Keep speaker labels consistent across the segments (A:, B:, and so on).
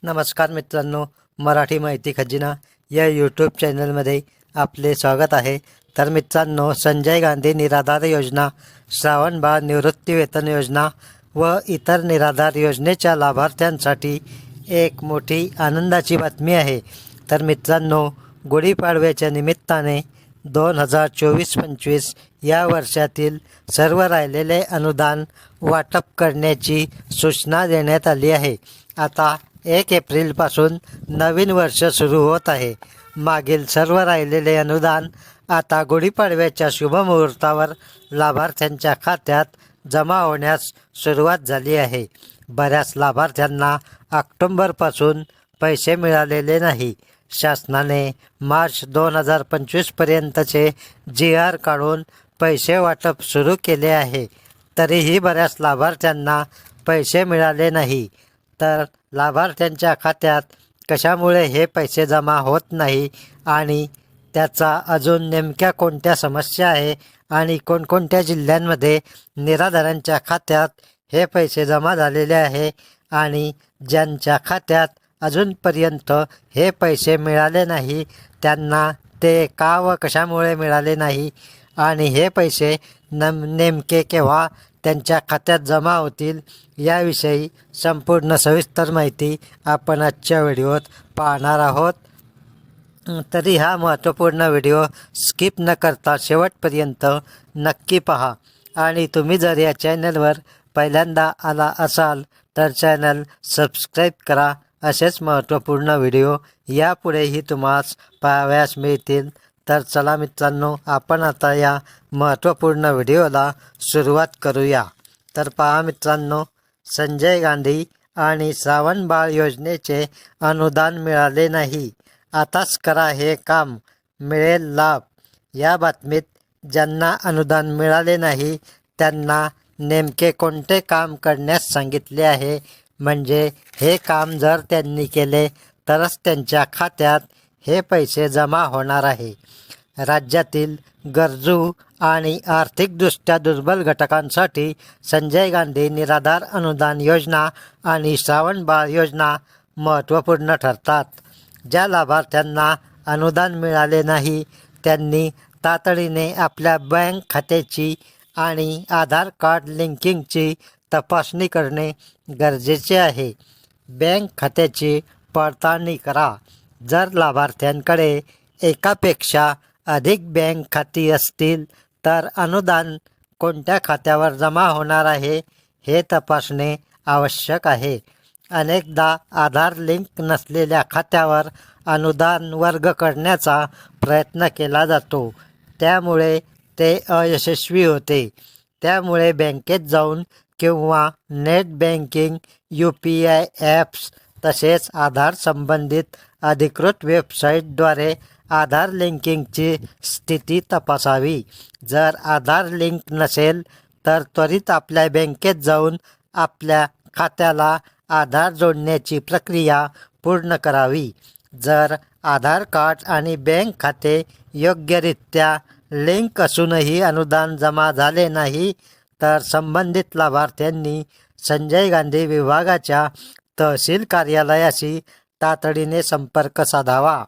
A: नमस्कार मित्रांनो, मराठी माहिती खजिना या यूट्यूब चॅनलमध्ये आपले स्वागत आहे. तर मित्रांनो, संजय गांधी निराधार योजना, श्रावणबाळ निवृत्तीवेतन योजना व इतर निराधार योजनेच्या लाभार्थ्यांसाठी एक मोठी आनंदाची बातमी आहे. तर मित्रांनो, गुढीपाडव्याच्या निमित्ताने 2024-25 या वर्षातील सर्व राहिलेले अनुदान वाटप करण्याची सूचना देण्यात आली आहे. आता 1 एप्रिलपासून नवीन वर्ष सुरू होत आहे. मागील सर्व राहिलेले अनुदान आता गुढीपाडव्याच्या शुभमुहूर्तावर लाभार्थ्यांच्या खात्यात जमा होण्यास सुरुवात झाली आहे. बऱ्याच लाभार्थ्यांना ऑक्टोबरपासून पैसे मिळालेले नाही. शासनाने मार्च 2025पर्यंतचे GR काढून पैसे वाटप सुरू केले आहे. तरीही बऱ्याच लाभार्थ्यांना पैसे मिळाले नाही. तर लाभार्थ्यांच्या खात्यात कशामुळे हे पैसे जमा होत नाही आणि त्याचा अजून नेमक्या कोणत्या समस्या आहे आणि कोणकोणत्या जिल्ह्यांमध्ये निराधारांच्या खात्यात हे पैसे जमा झालेले आहे आणि ज्यांच्या खात्यात अजूनपर्यंत हे पैसे मिळाले नाही त्यांना ते का व कशामुळे मिळाले नाही आणि हे पैसे नेमके केव्हा त्यांच्या खात्यात जमा होतील याविषयी संपूर्ण सविस्तर माहिती आपण आजच्या व्हिडिओत पाहणार आहोत. तरी हा महत्त्वपूर्ण व्हिडिओ स्किप न करता शेवटपर्यंत नक्की पहा आणि तुम्ही जर या चॅनलवर पहिल्यांदा आला असाल तर चॅनल सबस्क्राईब करा. असेच महत्त्वपूर्ण व्हिडिओ यापुढेही तुम्हास पाहावयास मिळतील. तर चला मित्रांनो, आपण आता या महत्त्वपूर्ण व्हिडिओला सुरुवात करूया. तर पहा मित्रांनो, संजय गांधी आणि श्रावणबाळ योजनेचे अनुदान मिळाले नाही, आताच करा हे काम, मिळेल लाभ. या बातमीत ज्यांना अनुदान मिळाले नाही त्यांना नेमके कोणते काम करण्यास सांगितले आहे, म्हणजे हे काम जर त्यांनी केले तरच त्यांच्या खात्यात हे पैसे जमा होणार आहे. राज्यातील गरजू आणि आर्थिकदृष्ट्या दुर्बल घटकांसाठी संजय गांधी निराधार अनुदान योजना आणि श्रावणबाळ योजना महत्त्वपूर्ण ठरतात. ज्या लाभार्थ्यांना अनुदान मिळाले नाही त्यांनी तातडीने आपल्या बँक खात्याची आणि आधार कार्ड लिंकिंगची तपासणी करणे गरजेचे आहे. बँक खात्याची पडताळणी करा. जर लाभार्थ्यांकडे एकापेक्षा अधिक बँक खाती असतील तर अनुदान कोणत्या खात्यावर जमा होणार आहे हे तपासणे आवश्यक आहे. अनेकदा आधार लिंक नसलेल्या खात्यावर अनुदान वर्ग करण्याचा प्रयत्न केला जातो, त्यामुळे ते अयशस्वी होते. त्यामुळे बँकेत जाऊन किंवा नेट बँकिंग, UPI ॲप्स तसेच आधार संबंधित अधिकृत वेबसाईटद्वारे आधार लिंकिंगची स्थिती तपासावी. जर आधार लिंक नसेल तर त्वरित आपल्या बँकेत जाऊन आपल्या खात्याला आधार जोडण्याची प्रक्रिया पूर्ण करावी. जर आधार कार्ड आणि बँक खाते योग्यरित्या लिंक असूनही अनुदान जमा झाले नाही तर संबंधित लाभार्थ्यांनी संजय गांधी विभागाच्या तहसील कार्यालयाशी तातडीने संपर्क साधावा.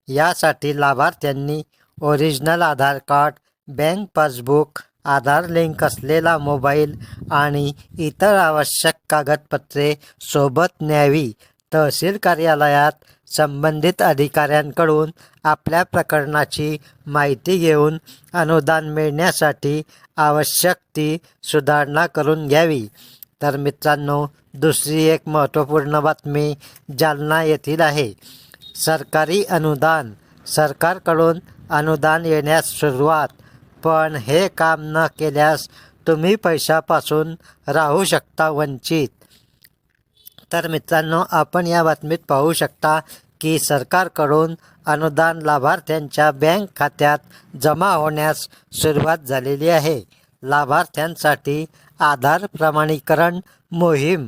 A: यासाठी लाभार्थ्यांनी ओरिजिनल आधार कार्ड, बँक पासबुक, आधार लिंक असलेला मोबाईल आणि इतर आवश्यक कागदपत्रे सोबत न्यावी. तहसील कार्यालयात संबंधित अधिकाऱ्यांकडून आपल्या प्रकरणाची माहिती घेऊन अनुदान मिळण्यासाठी आवश्यक ती सुधारणा करून घ्यावी. तर मित्रांनो, दुसरी एक महत्त्वपूर्ण बातमी जालना येथील आहे. सरकारी अनुदान, सरकारकडून अनुदान येण्यास सुरुवात, पण हे काम न केल्यास तुम्ही पैशापासून राहू शकता वंचित. तर मित्रांनो, आपण या बातमीत पाहू शकता की सरकारकडून अनुदान लाभार्थ्यांच्या बँक खात्यात जमा होण्यास सुरुवात झालेली आहे. लाभार्थ्यांसाठी आधार प्रमाणीकरण मोहीम.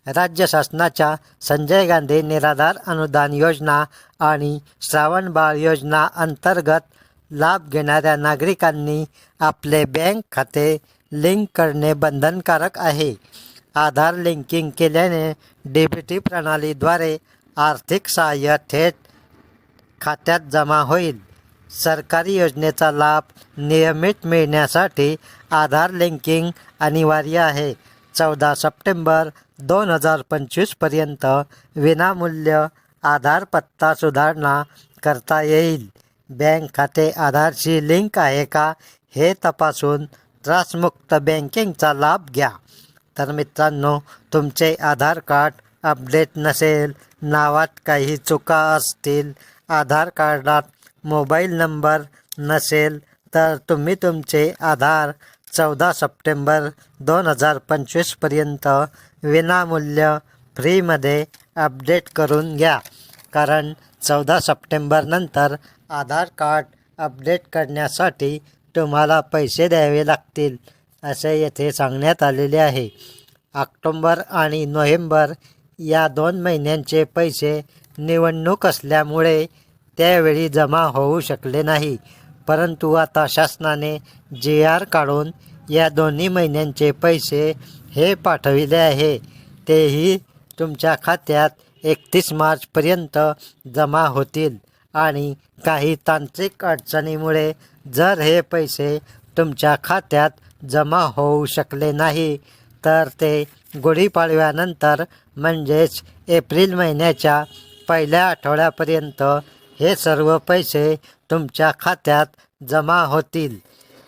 A: राज्य शासनाच्या संजय गांधी निराधार अनुदान योजना आणि श्रावणबाळ योजना अंतर्गत लाभ घेणाऱ्या नागरिकांनी आपले बँक खाते लिंक करणे बंधनकारक आहे. आधार लिंकिंग केल्याने DBT प्रणालीद्वारे आर्थिक सहाय्य थेट खात्यात जमा होईल. सरकारी योजनेचा लाभ नियमित मिळण्यासाठी आधार लिंकिंग अनिवार्य आहे. 14 सप्टेंबर 2025पर्यंत विनामूल्य आधार पत्ता सुधारणा करता येईल. बँक खाते आधारशी लिंक आहे का हे तपासून त्रासमुक्त बँकिंगचा लाभ घ्या. तर मित्रांनो, तुमचे आधार कार्ड अपडेट नसेल, नावात काही चुका असतील, आधार कार्डात मोबाईल नंबर नसेल, तर तुम्ही तुमचे आधार 14 सप्टेंबर 2025पर्यंत विनामूल्य फ्रीमध्ये अपडेट करून घ्या. कारण 14 सप्टेंबरनंतर आधार कार्ड अपडेट करण्यासाठी तुम्हाला पैसे द्यावे लागतील, असे येथे सांगण्यात आलेले आहे. ऑक्टोबर आणि नोव्हेंबर या 2 महिन्यांचे पैसे निवडणूक असल्यामुळे त्यावेळी जमा होऊ शकले नाही. परंतु आता शासनाने GR काढून या दोन्ही महिन्यांचे पैसे हे पाठविले आहे. तेही तुमच्या खात्यात 31 मार्चपर्यंत जमा होतील. आणि काही तांत्रिक अडचणीमुळे जर हे पैसे तुमच्या खात्यात जमा होऊ शकले नाही, तर ते गुढीपाडव्यानंतर म्हणजेच एप्रिल महिन्याच्या पहिल्या आठवड्यापर्यंत हे सर्व पैसे तुमच्या खात्यात जमा होतील.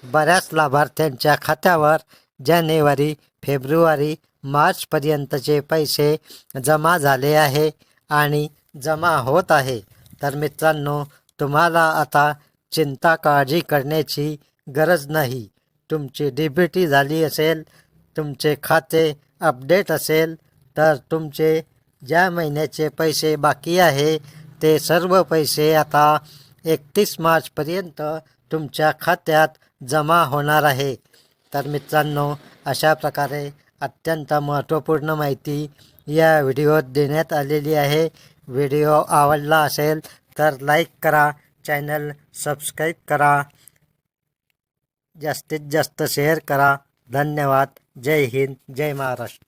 A: बऱ्याच लाभार्थ्यांच्या खात्यावर जानेवारी, फेब्रुवारी, मार्चपर्यंतचे पैसे जमा झाले आहे आणि जमा होत आहे. तर मित्रांनो, तुम्हाला आता चिंता काळजी करण्याची गरज नाही. तुमची DBT झाली असेल, तुमचे खाते अपडेट असेल, तर तुमचे ज्या महिन्याचे पैसे बाकी आहे ते सर्व पैसे आता 31 मार्चपर्यंत तुमच्या खात्यात जमा होणार आहे. तर मित्रांनो, अशा प्रकारे अत्यंत महत्त्वपूर्ण माहिती या व्हिडिओत देण्यात आलेली आहे. व्हिडिओ आवडला असेल तर लाईक करा, चॅनल सबस्क्राईब करा, जास्तीत जास्त शेअर करा. धन्यवाद. जय हिंद, जय महाराष्ट्र.